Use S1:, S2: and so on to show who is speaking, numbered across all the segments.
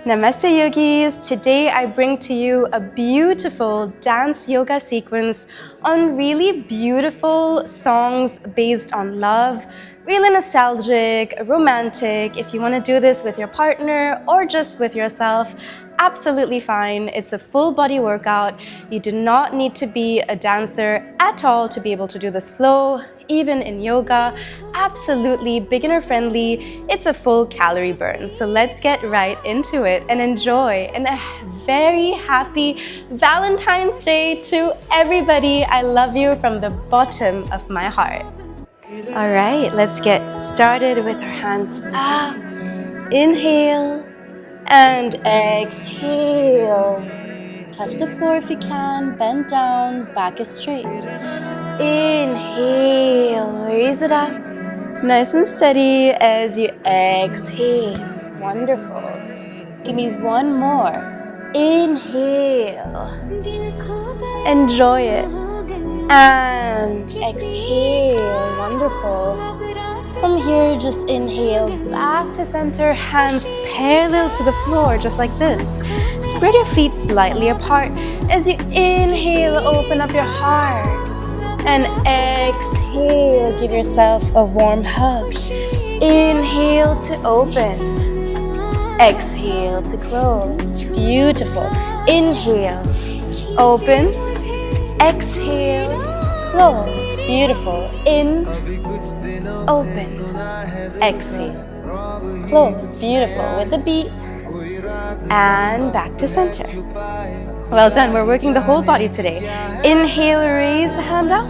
S1: Namaste yogis! Today I bring to you a beautiful dance yoga sequence on really beautiful songs based on love, really nostalgic, romantic. If you want to do this with your partner or just with yourself, absolutely fine. It's a full body workout. You do not need to be a dancer at all to be able to do this flow. Even in yoga, absolutely beginner friendly. It's a full calorie burn. So let's get right into it and enjoy. And a very happy Valentine's Day to everybody. I love you from the bottom of my heart. All right, let's get started with our hands up. Inhale and exhale. Touch the floor if you can. Bend down, back is straight. Inhale, raise it up, nice and steady as you exhale. Wonderful. Give me one more. Inhale. Enjoy it. And exhale. Wonderful. From here, just inhale back to center, hands parallel to the floor, just like this. Spread your feet slightly apart. As you inhale, open up your heart. And exhale, give yourself a warm hug. Inhale to open. Exhale to close. Beautiful. Inhale, open. Exhale, close. Beautiful. In, open. Exhale, close. Beautiful. With a beat. And back to center. Well done, we're working the whole body today. Inhale, raise the hand up.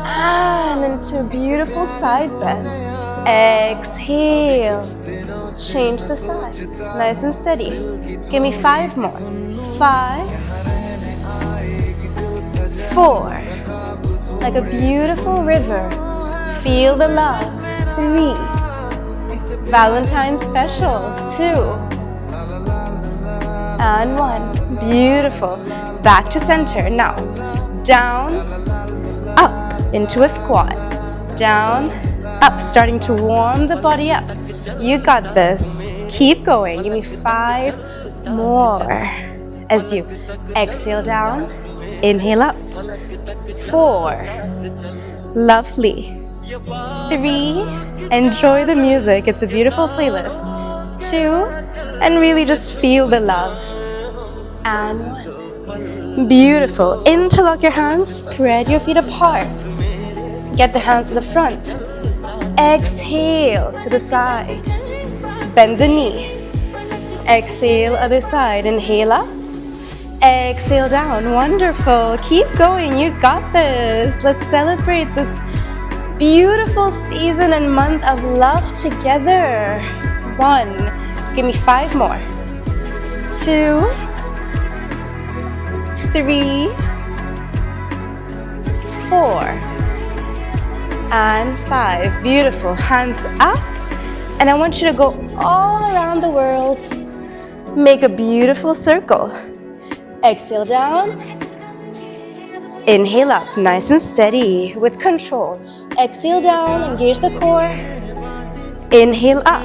S1: And into a beautiful side bend. Exhale, change the side. Nice and steady. Give me 5 more. 5, 4. Like a beautiful river. Feel the love. 3. Valentine's special. 2. And 1. Beautiful. Back to center. Now, down, up into a squat. Down, up. Starting to warm the body up. You got this. Keep going. Give me 5 more. As you exhale down, inhale up. 4. Lovely. 3. Enjoy the music. It's a beautiful playlist. 2. And really just feel the love. And 1. Beautiful. Interlock your hands. Spread your feet apart. Get the hands to the front. Exhale to the side. Bend the knee. Exhale, other side. Inhale up. Exhale down. Wonderful. Keep going. You got this. Let's celebrate this beautiful season and month of love together. 1. Give me 5 more. 2. 3, 4, and 5. Beautiful. Hands up. And I want you to go all around the world. Make a beautiful circle. Exhale down. Inhale up. Nice and steady with control. Exhale down. Engage the core. Inhale up.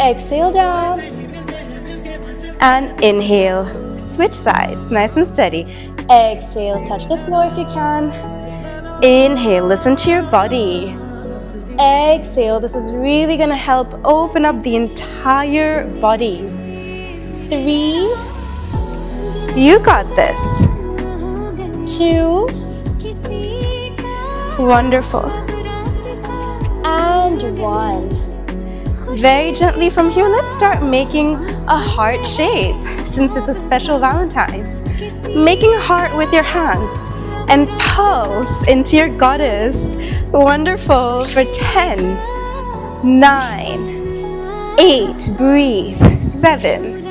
S1: Exhale down. And inhale. Switch sides, nice and steady. Exhale, touch the floor if you can. Inhale, listen to your body. Exhale, this is really going to help open up the entire body. 3. You got this. 2. Wonderful. And 1. Very gently from here, let's start making a heart shape since it's a special Valentine's. Making a heart with your hands and pulse into your goddess. Wonderful. For 10, 9, 8, breathe. 7,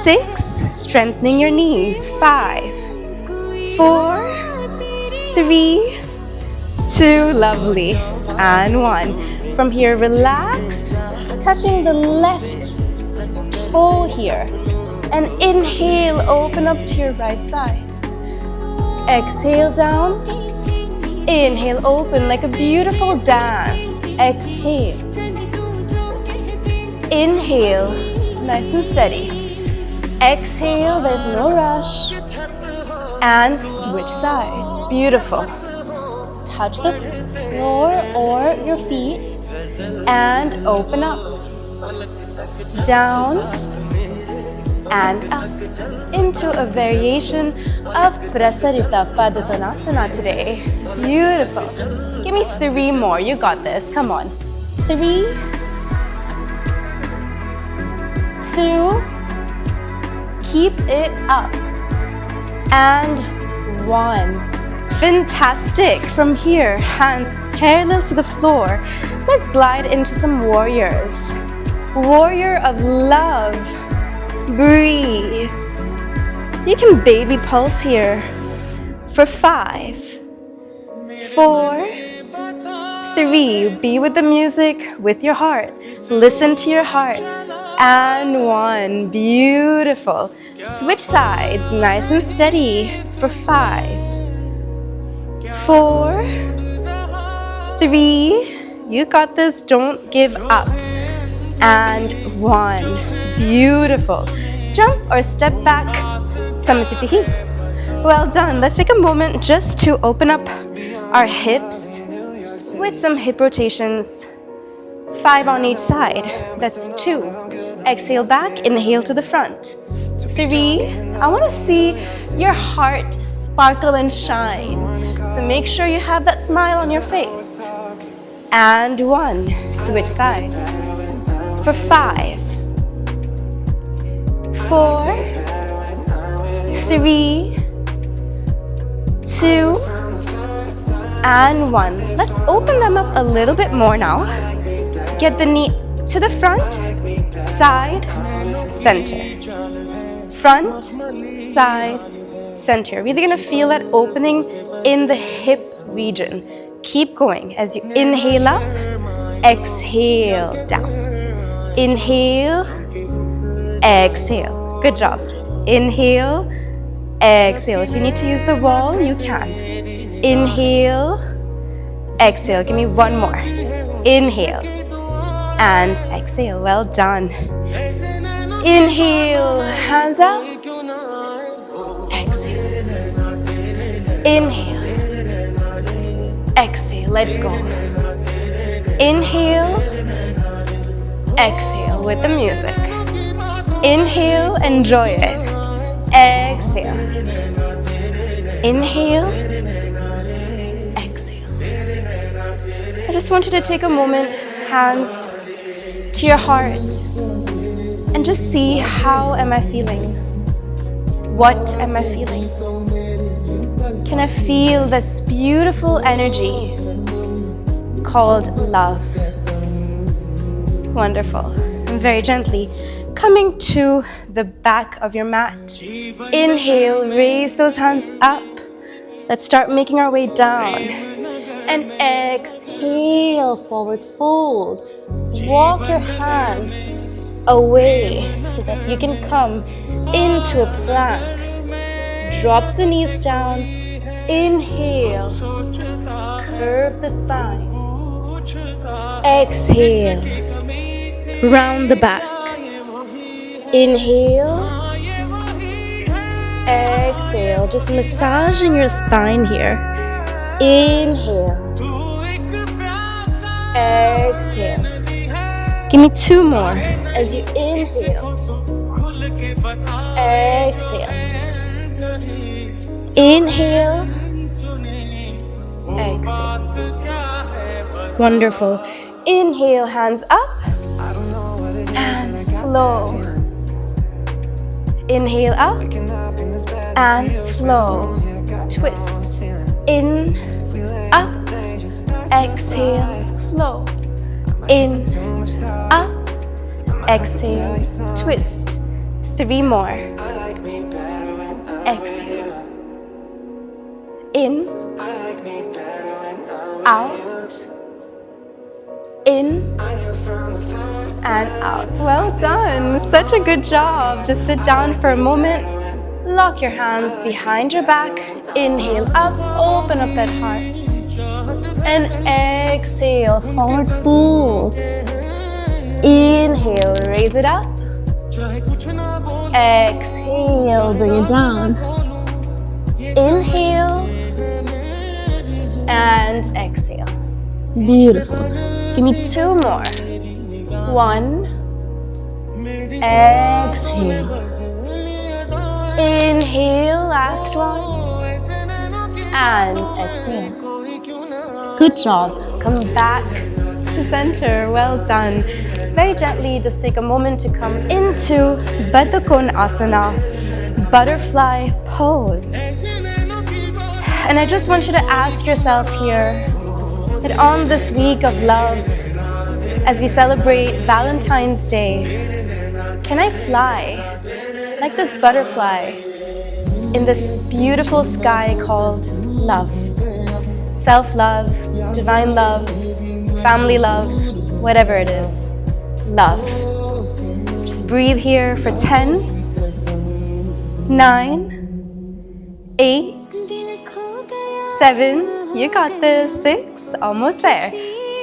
S1: 6, strengthening your knees. 5, 4, 3, 2, lovely. And 1. From here, relax, touching the left toe here. And inhale, open up to your right side. Exhale down. Inhale, open like a beautiful dance. Exhale. Inhale, nice and steady. Exhale, there's no rush. And switch sides. Beautiful. Touch the floor or your feet and open up. Down and up into a variation of Prasarita Padottanasana today. Beautiful. Give me 3 more. You got this. Come on. 3, 2, keep it up, and 1. Fantastic. From here, hands parallel to the floor. Let's glide into some warriors. Warrior of love. Breathe. You can baby pulse here for 5, 4, 3. Be with the music, with your heart. Listen to your heart. And 1. Beautiful. Switch sides, nice and steady for 5, 4, 3. You got this. Don't give up. And 1. Beautiful. Jump or step back. Samasitihi. Well done. Let's take a moment just to open up our hips with some hip rotations. 5 on each side. That's 2. Exhale back. Inhale to the front. 3. I want to see your heart sparkle and shine. So make sure you have that smile on your face. And 1. Switch sides. For 5, 4, 3, 2, and 1. Let's open them up a little bit more now. Get the knee to the front, side, center. Front, side, center. Really gonna feel that opening in the hip region. Keep going as you inhale up, exhale down. Inhale, exhale. Good job. Inhale, exhale. If you need to use the wall, you can. Inhale, exhale. Give me 1 more. Inhale and exhale. Well done. Inhale, hands up. Exhale. Inhale. Exhale, let go. Inhale. Exhale with the music. Inhale, enjoy it. Exhale. Inhale. Exhale. I just want you to take a moment, hands to your heart, and just see, how am I feeling? What am I feeling? Can I feel this beautiful energy called love? Wonderful. And very gently coming to the back of your mat. Inhale, raise those hands up. Let's start making our way down. And exhale, forward fold. Walk your hands away so that you can come into a plank. Drop the knees down. Inhale, curve the spine. Exhale, round the back. Inhale, exhale, just massaging your spine here. Inhale, exhale. Give me 2 more as you inhale, exhale. Inhale, exhale. Wonderful. Inhale, hands up and flow. Inhale up and flow. Twist. In, up, exhale, flow. In, up, exhale, twist. 3 more. Exhale. In, out, in, and out. Well done. Such a good job. Just sit down for a moment. Lock your hands behind your back. Inhale up, open up that heart. And exhale, forward fold. Inhale, raise it up. Exhale, bring it down. Inhale and exhale. Beautiful. Give me 2 more. 1. Exhale. Inhale, last one. And exhale. Good job. Come back to center. Well done. Very gently, just take a moment to come into Baddha Konasana, butterfly pose. And I just want you to ask yourself here that on this week of love, as we celebrate Valentine's Day, can I fly like this butterfly in this beautiful sky called love? Self-love, divine love, family love, whatever it is. Love. Just breathe here for 10, 9, 8, 7, you got this, 6, almost there,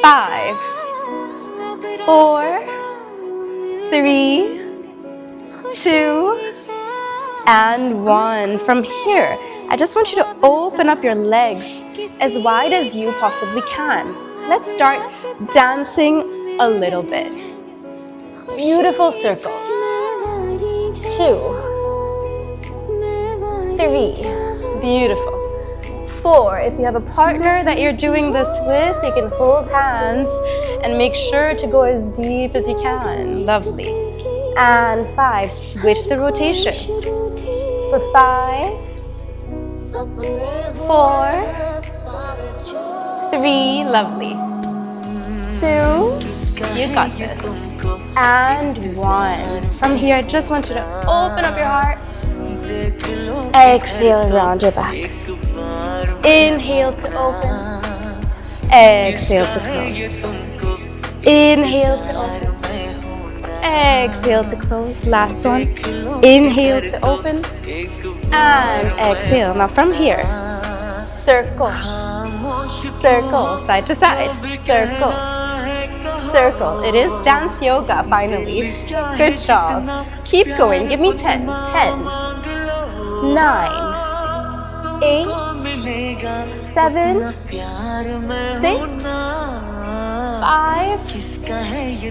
S1: 5, 4, 3, 2, and 1. From here, I just want you to open up your legs as wide as you possibly can. Let's start dancing a little bit. Beautiful circles. 2, 3, beautiful. 4, if you have a partner that you're doing this with, you can hold hands and make sure to go as deep as you can. Lovely. And 5, switch the rotation. For 5, 4, 3, lovely. 2, you got this. And 1. From here, I just want you to open up your heart. Exhale, round your back. Inhale to open. Exhale to close. Inhale to open. Exhale to close. Last one. Inhale to open. And exhale. Now from here, circle. Circle, side to side. Circle. Circle. It is dance yoga, finally. Good job. Keep going. Give me 10. 10, 9, 8, 7, 6, 5,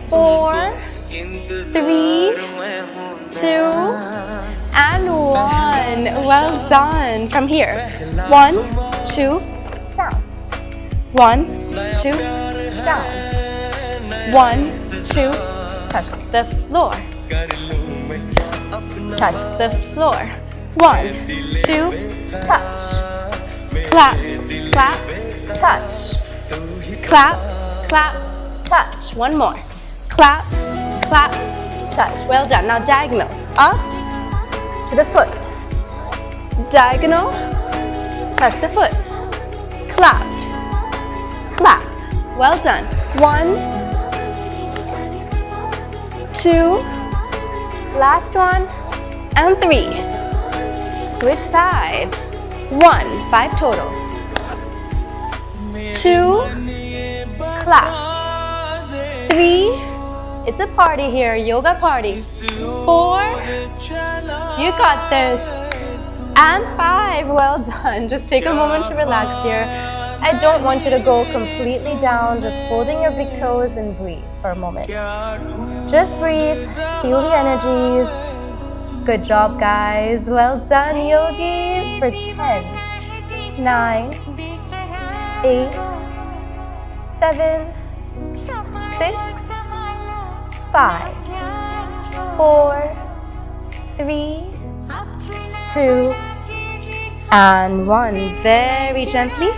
S1: 4, 3, 2, and 1. Well done. From here, 1, 2, down. 1, 2, down. 1, 2, touch the floor. Touch the floor. 1, 2, touch. Clap, clap, touch. Clap, clap, touch. One more. Clap, clap, touch. Well done. Now diagonal. Up to the foot. Diagonal. Touch the foot. Clap, clap. Well done. 1, 2, last one, and 3. Switch sides. 1, 5 total. 2, clap. 3, it's a party here, yoga party. 4, you got this. And 5, well done. Just take a moment to relax here. I don't want you to go completely down, just holding your big toes and breathe for a moment. Just breathe, feel the energies. Good job, guys. Well done, yogis. For 10, 9, 8, 7, 6, 5, 4, 3, 2, and 1. Very gently.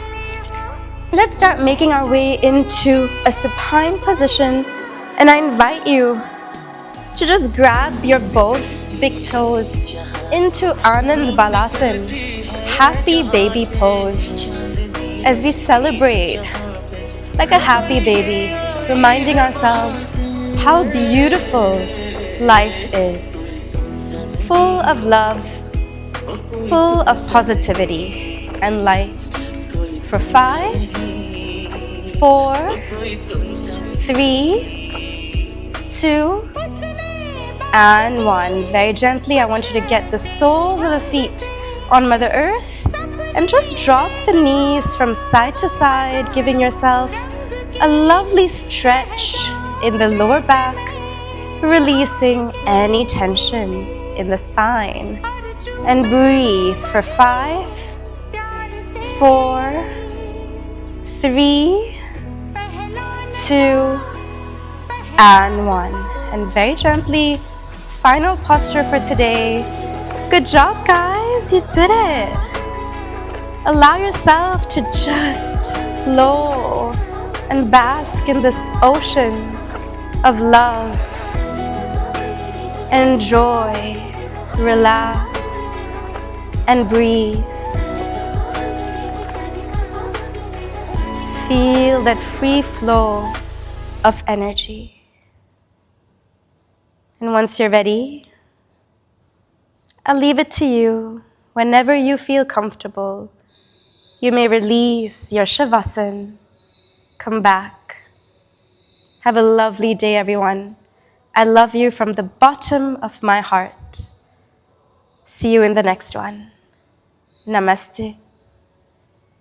S1: Let's start making our way into a supine position, and I invite you to just grab your both big toes into Anand Balasana, happy baby pose, as we celebrate like a happy baby, reminding ourselves how beautiful life is, full of love, full of positivity and light. For 5, 4, 3, 2, and 1. Very gently, I want you to get the soles of the feet on Mother Earth and just drop the knees from side to side, giving yourself a lovely stretch in the lower back, releasing any tension in the spine. And breathe for 5, 4, 3, 2, and 1. And very gently, final posture for today. Good job, guys, you did it. Allow yourself to just flow and bask in this ocean of love. Enjoy, relax, and breathe. Feel that free flow of energy. And once you're ready, I'll leave it to you. Whenever you feel comfortable, you may release your Shavasana. Come back. Have a lovely day, everyone. I love you from the bottom of my heart. See you in the next one. Namaste.